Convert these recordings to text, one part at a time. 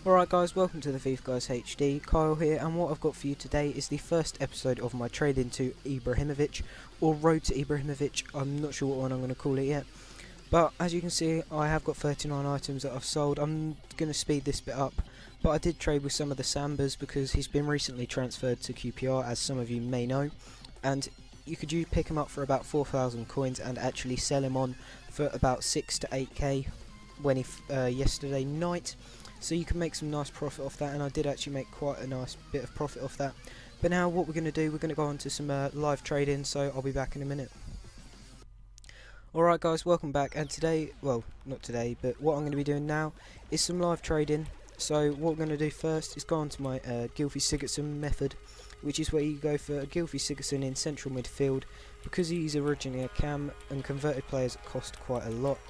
Alright guys, welcome to the Fifa Guys HD, Kyle here, and what I've got for you today is the first episode of my trade into Ibrahimovic, or Road to Ibrahimovic. I'm not sure what one I'm going to call it yet, but as you can see I have got 39 items that I've sold. I'm going to speed this bit up, but I did trade with some of the Sambas because he's been recently transferred to QPR, as some of you may know, and you could pick him up for about 4,000 coins and actually sell him on for about 6 to 8k when yesterday night. So you can make some nice profit off that, and I did actually make quite a nice bit of profit off that. But now what we're going to do, we're going to go on to some live trading, so I'll be back in a minute. Alright guys, welcome back, and today, well not today, but what I'm going to be doing now is some live trading. So what we're going to do first is go on to my Gylfi Sigurdsson method, which is where you go for a Gylfi Sigurdsson in central midfield, because he's originally a cam and converted players cost quite a lot,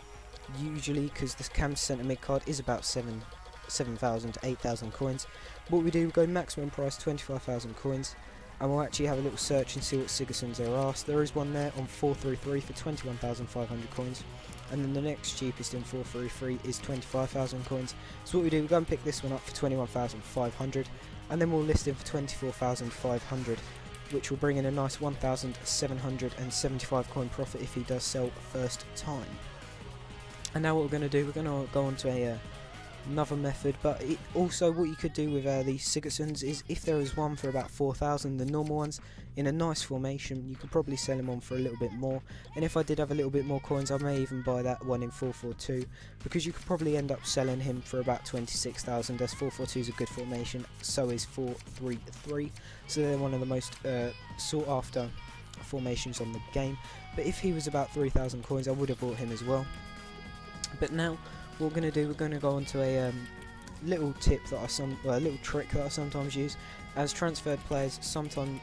usually because the cam centre mid card is about 7,000 to 8,000 coins. What we do, we go maximum price 25,000 coins, and we'll actually have a little search and see what Sigurdssons there are. So there is one there on 433 for 21,500 coins, and then the next cheapest in 433 is 25,000 coins. So what we do, we go and pick this one up for 21,500, and then we'll list him for 24,500, which will bring in a nice 1,775 coin profit if he does sell first time. And now what we're going to do, we're going to go on to another method, but also what you could do with these Sigurdssons is, if there is one for about 4,000, the normal ones in a nice formation, you could probably sell them on for a little bit more. And if I did have a little bit more coins, I may even buy that one in 442, because you could probably end up selling him for about 26,000, as 442 is a good formation, so is 433, so they're one of the most sought after formations on the game. But if he was about 3,000 coins, I would have bought him as well. But now what we're going to do, we're going to go on to a little tip that a little trick that I sometimes use, as transferred players sometimes,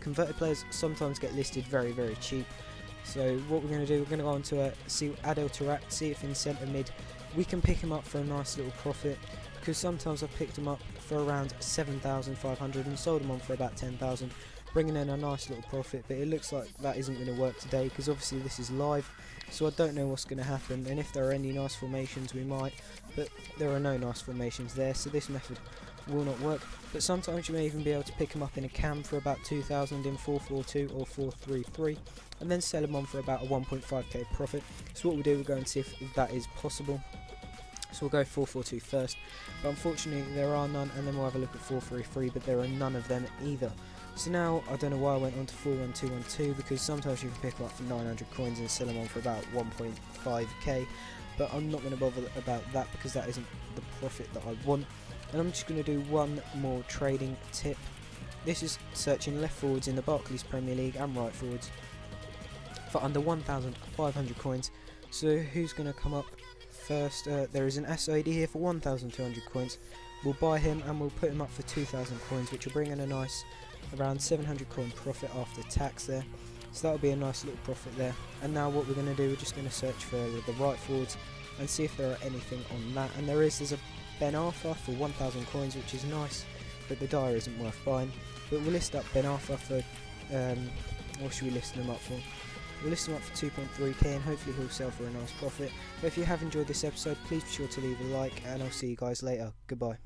converted players sometimes get listed very cheap. So what we're going to do, we're going to go on to see Adel Tarat, see if in centre mid we can pick him up for a nice little profit, because sometimes I've picked him up for around 7,500 and sold him on for about 10,000, bringing in a nice little profit. But it looks like that isn't going to work today, because obviously this is live, so I don't know what's going to happen, and if there are any nice formations we might, but there are no nice formations there, so this method will not work. But sometimes you may even be able to pick them up in a cam for about 2,000 in 442 or 433, and then sell them on for about a 1.5k profit. So what we'll do, we'll go and see if that is possible. So we'll go 442 first, but unfortunately there are none, and then we'll have a look at 433, but there are none of them either. So now, I don't know why I went on to 41212, because sometimes you can pick them up for 900 coins and sell them on for about 1.5k, but I'm not going to bother about that, because that isn't the profit that I want. And I'm just going to do one more trading tip. This is searching left forwards in the Barclays Premier League and right forwards for under 1,500 coins. So who's going to come up first? There is an SID here for 1,200 coins. We'll buy him and we'll put him up for 2,000 coins, which will bring in a nice around 700 coin profit after tax there. So that'll be a nice little profit there. And now what we're going to do, we're just going to search for the right forwards and see if there are anything on that. And there's a Ben Arthur for 1,000 coins, which is nice, but the Dyer isn't worth buying. But we'll list up Ben Arthur for, what should we list him up for? We'll list him up for 2.3k, and hopefully he'll sell for a nice profit. But if you have enjoyed this episode, please be sure to leave a like, and I'll see you guys later. Goodbye.